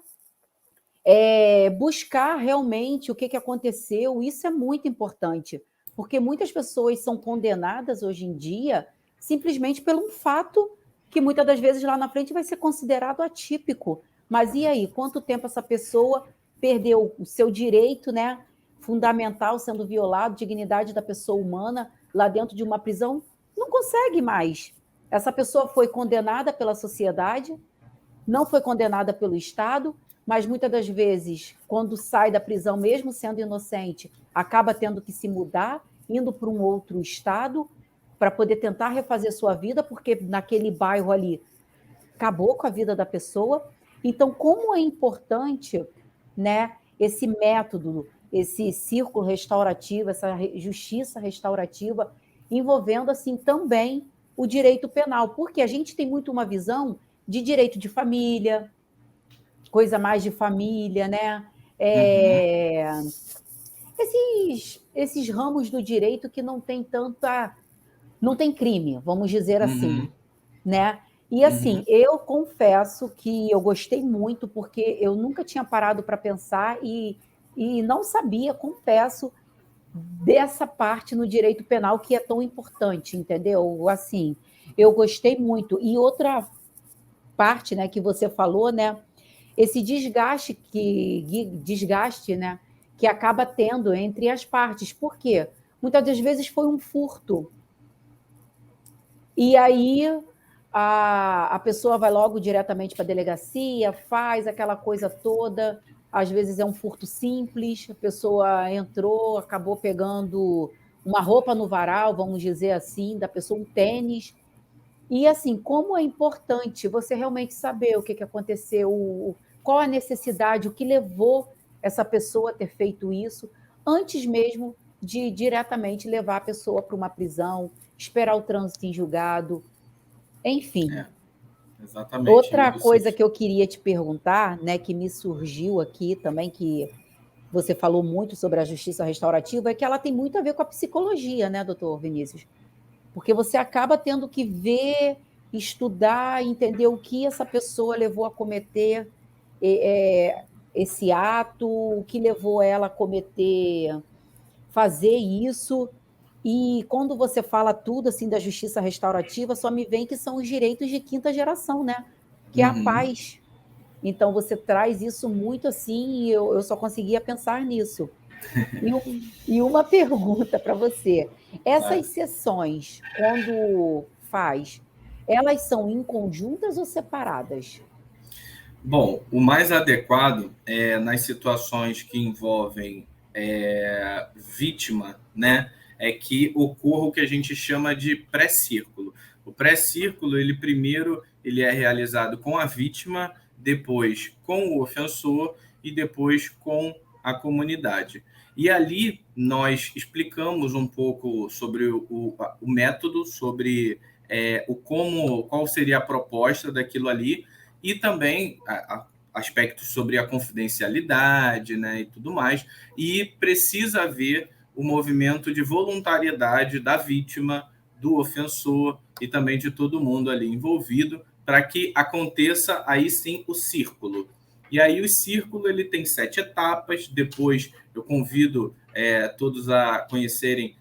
buscar realmente o que aconteceu. Isso é muito importante, porque muitas pessoas são condenadas hoje em dia simplesmente pelo um fato que muitas das vezes lá na frente vai ser considerado atípico, Mas e aí? Quanto tempo essa pessoa perdeu o seu direito, né, fundamental sendo violado, dignidade da pessoa humana lá dentro de uma prisão? Não consegue mais. Essa pessoa foi condenada pela sociedade, não foi condenada pelo Estado, mas muitas das vezes, quando sai da prisão, mesmo sendo inocente, acaba tendo que se mudar, indo para um outro estado, para poder tentar refazer sua vida, porque naquele bairro ali acabou com a vida da pessoa. Então, como é importante, né, esse método, esse círculo restaurativo, essa justiça restaurativa, envolvendo assim também o direito penal, porque a gente tem muito uma visão de direito de família, coisa mais de família, né? Esses ramos do direito que não tem tanta, não tem crime, vamos dizer assim, né? E assim, eu confesso que eu gostei muito, porque eu nunca tinha parado para pensar e não sabia, confesso, dessa parte no direito penal que é tão importante, entendeu? Assim, eu gostei muito. E outra parte, né, que você falou, né, esse desgaste, né, que acaba tendo entre as partes. Por quê? Muitas das vezes foi um furto. E aí a pessoa vai logo diretamente para a delegacia, faz aquela coisa toda. Às vezes é um furto simples, a pessoa entrou, acabou pegando uma roupa no varal, vamos dizer assim, da pessoa, um tênis. E assim, como é importante você realmente saber o que aconteceu, qual a necessidade, o que levou essa pessoa a ter feito isso, antes mesmo de diretamente levar a pessoa para uma prisão, esperar o trânsito em julgado, enfim. Exatamente. Outra coisa que eu queria te perguntar, né, que me surgiu aqui também, que você falou muito sobre a justiça restaurativa, é que ela tem muito a ver com a psicologia, né, doutor Vinícius? Porque você acaba tendo que ver, estudar, entender o que essa pessoa levou a cometer esse ato, o que levou ela a cometer, fazer isso. E quando você fala tudo assim da justiça restaurativa, só me vem que são os direitos de quinta geração, né? Que é a paz. Então você traz isso muito assim, e eu só conseguia pensar nisso. E uma pergunta para você: essas sessões, quando faz, elas são em conjuntas ou separadas? Bom, o mais adequado é nas situações que envolvem vítima, né, é que ocorra o que a gente chama de pré-círculo. O pré-círculo, ele primeiro ele é realizado com a vítima, depois com o ofensor e depois com a comunidade. E ali nós explicamos um pouco sobre o método, sobre qual seria a proposta daquilo ali, e também aspectos sobre a confidencialidade, né, e tudo mais, e precisa haver o movimento de voluntariedade da vítima, do ofensor e também de todo mundo ali envolvido, para que aconteça aí sim o círculo. E aí o círculo ele tem 7 etapas, depois eu convido todos a conhecerem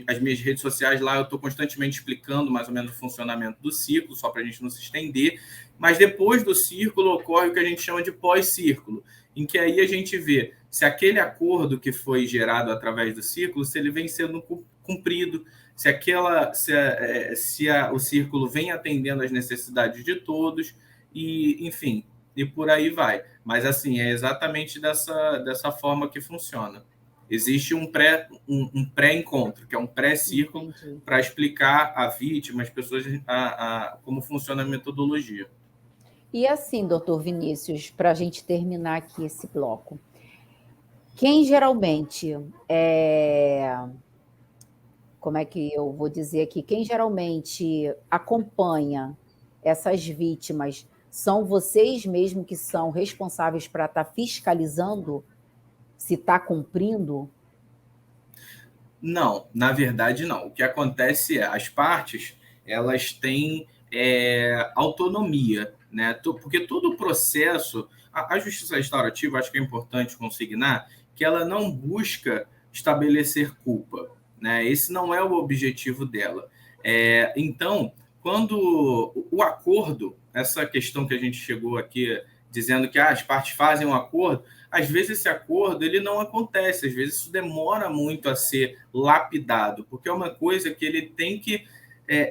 as minhas redes sociais. Lá eu estou constantemente explicando mais ou menos o funcionamento do círculo, só para a gente não se estender. Mas depois do círculo ocorre o que a gente chama de pós-círculo, em que aí a gente vê se aquele acordo que foi gerado através do círculo, se ele vem sendo cumprido, o círculo vem atendendo às necessidades de todos, e enfim, e por aí vai. Mas assim, é exatamente dessa forma que funciona. Existe um pré-encontro, que é um pré-círculo, para explicar à vítima, às pessoas, como funciona a metodologia. E assim, doutor Vinícius, para a gente terminar aqui esse bloco, quem geralmente como é que eu vou dizer aqui? Quem geralmente acompanha essas vítimas são vocês mesmo que são responsáveis para estar fiscalizando se está cumprindo? Não, na verdade não. O que acontece é as partes elas têm autonomia, né? Porque todo o processo, a justiça restaurativa, acho que é importante consignar que ela não busca estabelecer culpa, né? Esse não é o objetivo dela. Então, quando o acordo, essa questão que a gente chegou aqui dizendo que as partes fazem um acordo, às vezes esse acordo ele não acontece, às vezes isso demora muito a ser lapidado, porque é uma coisa que ele tem que,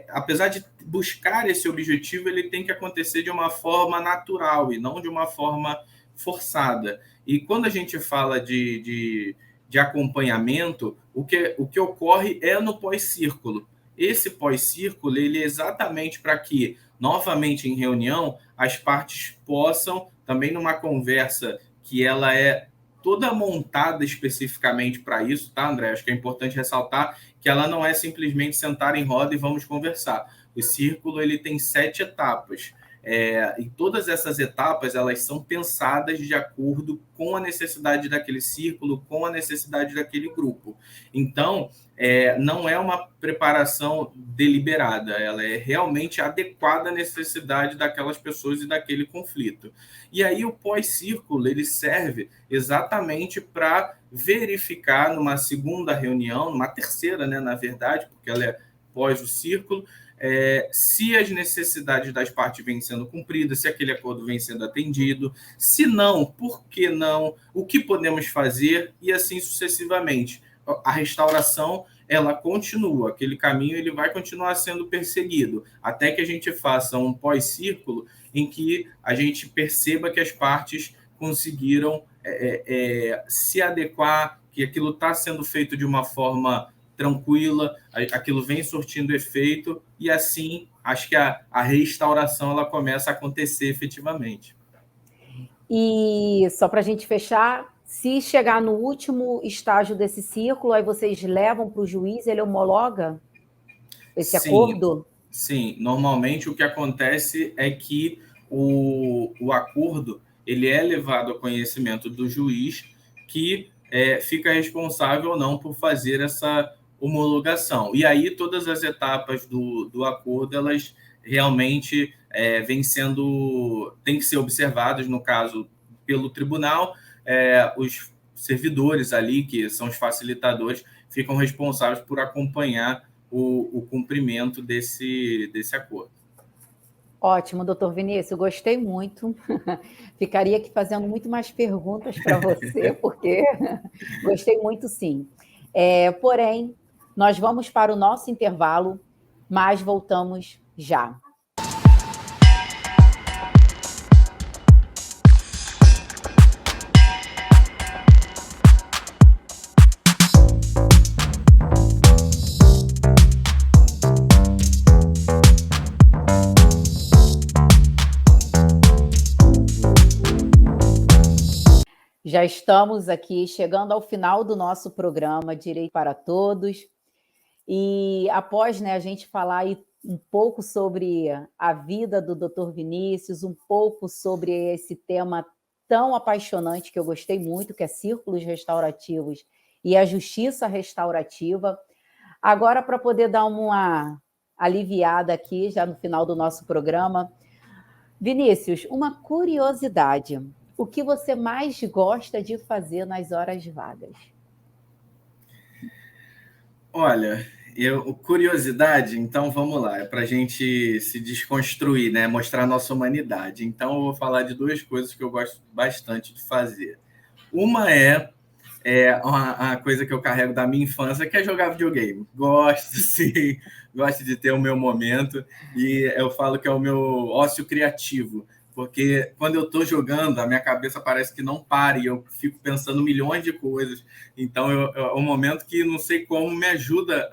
apesar de buscar esse objetivo, ele tem que acontecer de uma forma natural e não de uma forma forçada. E quando a gente fala de acompanhamento, o que ocorre é no pós-círculo. Esse pós-círculo ele é exatamente para que, novamente em reunião, as partes possam, também numa conversa que ela é toda montada especificamente para isso, tá, André? Acho que é importante ressaltar que ela não é simplesmente sentar em roda e vamos conversar. O círculo ele tem 7 etapas. E todas essas etapas elas são pensadas de acordo com a necessidade daquele círculo, com a necessidade daquele grupo. Então, não é uma preparação deliberada, ela é realmente adequada à necessidade daquelas pessoas e daquele conflito. E aí o pós-círculo ele serve exatamente para verificar numa segunda reunião, numa terceira, né, na verdade, porque ela é pós o círculo, se as necessidades das partes vêm sendo cumpridas, se aquele acordo vem sendo atendido, se não, por que não, o que podemos fazer e assim sucessivamente. A restauração ela continua, aquele caminho ele vai continuar sendo perseguido, até que a gente faça um pós-círculo em que a gente perceba que as partes conseguiram se adequar, que aquilo está sendo feito de uma forma tranquila, aquilo vem surtindo efeito e assim acho que a restauração ela começa a acontecer efetivamente. E só para a gente fechar, se chegar no último estágio desse círculo, aí vocês levam para o juiz, ele homologa esse acordo? Sim, normalmente o que acontece é que o acordo ele é levado ao conhecimento do juiz que fica responsável ou não por fazer essa homologação. E aí todas as etapas do acordo, elas realmente têm que ser observadas, no caso, pelo tribunal. Os servidores ali, que são os facilitadores, ficam responsáveis por acompanhar o cumprimento desse acordo. Ótimo, doutor Vinícius, gostei muito. Ficaria aqui fazendo muito mais perguntas para você, porque gostei muito, sim. Porém, nós vamos para o nosso intervalo, mas voltamos já. Já estamos aqui chegando ao final do nosso programa Direito para Todos. E após a gente falar aí um pouco sobre a vida do Dr. Vinícius, um pouco sobre esse tema tão apaixonante que eu gostei muito, que é círculos restaurativos e a justiça restaurativa. Agora, para poder dar uma aliviada aqui, já no final do nosso programa, Vinícius, uma curiosidade. O que você mais gosta de fazer nas horas vagas? Olha, curiosidade, então vamos lá, é para a gente se desconstruir, né? Mostrar a nossa humanidade. Então eu vou falar de 2 coisas que eu gosto bastante de fazer. Uma uma coisa que eu carrego da minha infância, que é jogar videogame. Gosto, sim, gosto de ter o meu momento e eu falo que é o meu ócio criativo, porque quando eu estou jogando, a minha cabeça parece que não para e eu fico pensando milhões de coisas. Então, é um momento que não sei como me ajuda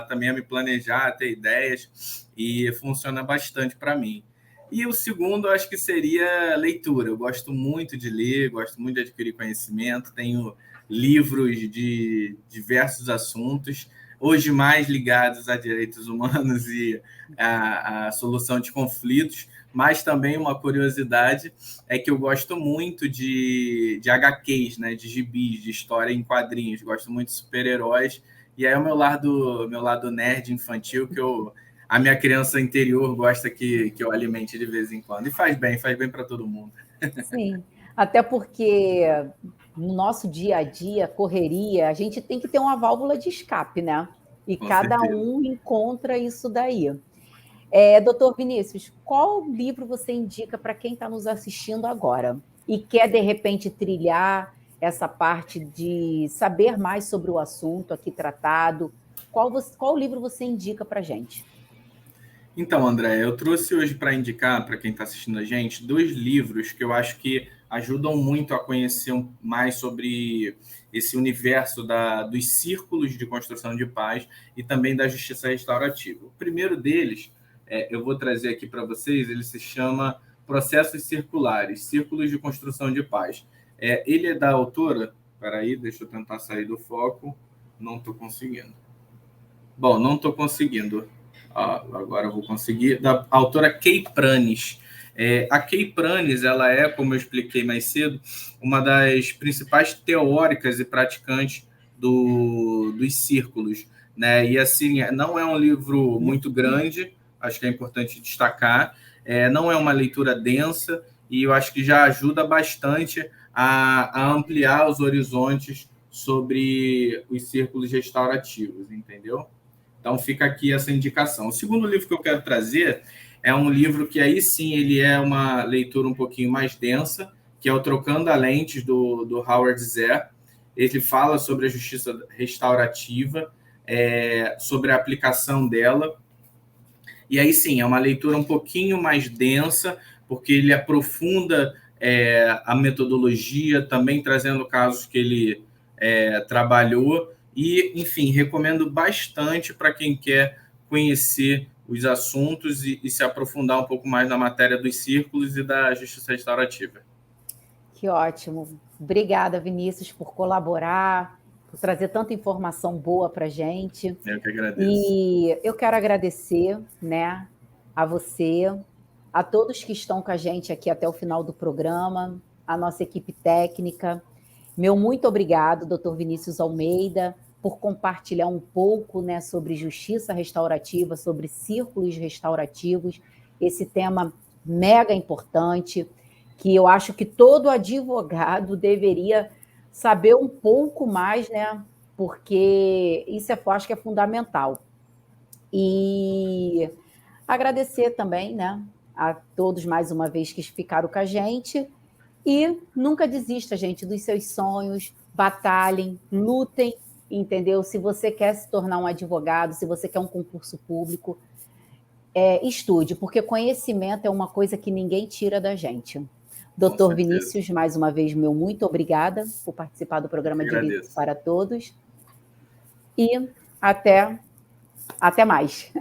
também a me planejar, a ter ideias e funciona bastante para mim. E o segundo, eu acho que seria leitura. Eu gosto muito de ler, gosto muito de adquirir conhecimento, tenho livros de diversos assuntos, hoje mais ligados a direitos humanos e a solução de conflitos, mas também uma curiosidade é que eu gosto muito de HQs, né, de gibis, de história em quadrinhos, gosto muito de super-heróis, e aí é o meu lado nerd infantil que a minha criança interior gosta que eu alimente de vez em quando. E faz bem para todo mundo. Sim, até porque no nosso dia a dia, correria, a gente tem que ter uma válvula de escape, né? E Com cada certeza. um encontra isso daí. Doutor Vinícius, qual livro você indica para quem está nos assistindo agora e quer, de repente, trilhar essa parte de saber mais sobre o assunto aqui tratado? Qual livro você indica para a gente? Então, André, eu trouxe hoje para indicar, para quem está assistindo a gente, 2 livros que eu acho que ajudam muito a conhecer mais sobre esse universo dos círculos de construção de paz e também da justiça restaurativa. O primeiro deles, eu vou trazer aqui para vocês, ele se chama Processos Circulares, Círculos de Construção de Paz. Ele é da autora... Peraí, deixa eu tentar sair do foco. Não estou conseguindo. Bom, não estou conseguindo. Agora eu vou conseguir. Da autora Kay Pranes. A Kay Pranes, ela é, como eu expliquei mais cedo, uma das principais teóricas e praticantes dos círculos, né? E assim, não é um livro muito grande, acho que é importante destacar, não é uma leitura densa, e eu acho que já ajuda bastante a ampliar os horizontes sobre os círculos restaurativos, entendeu? Então fica aqui essa indicação. O segundo livro que eu quero trazer é um livro que aí sim ele é uma leitura um pouquinho mais densa, que é o Trocando a Lentes, do Howard Zehr. Ele fala sobre a justiça restaurativa, sobre a aplicação dela. E aí sim, é uma leitura um pouquinho mais densa, porque ele aprofunda a metodologia, também trazendo casos que ele trabalhou. E, enfim, recomendo bastante para quem quer conhecer os assuntos e se aprofundar um pouco mais na matéria dos círculos e da justiça restaurativa. Que ótimo. Obrigada, Vinícius, por colaborar, por trazer tanta informação boa para a gente. Eu que agradeço. E eu quero agradecer, né, a você, a todos que estão com a gente aqui até o final do programa, a nossa equipe técnica. Meu muito obrigado, doutor Vinícius Almeida, por compartilhar um pouco, né, sobre justiça restaurativa, sobre círculos restaurativos, esse tema mega importante, que eu acho que todo advogado deveria saber um pouco mais, né, porque isso eu acho que é fundamental. E agradecer também, né, a todos mais uma vez que ficaram com a gente. E nunca desista, gente, dos seus sonhos, batalhem, lutem, entendeu? Se você quer se tornar um advogado, se você quer um concurso público, estude, porque conhecimento é uma coisa que ninguém tira da gente. Doutor Vinícius, mais uma vez, meu muito obrigada por participar do programa Direito para Todos. E até mais.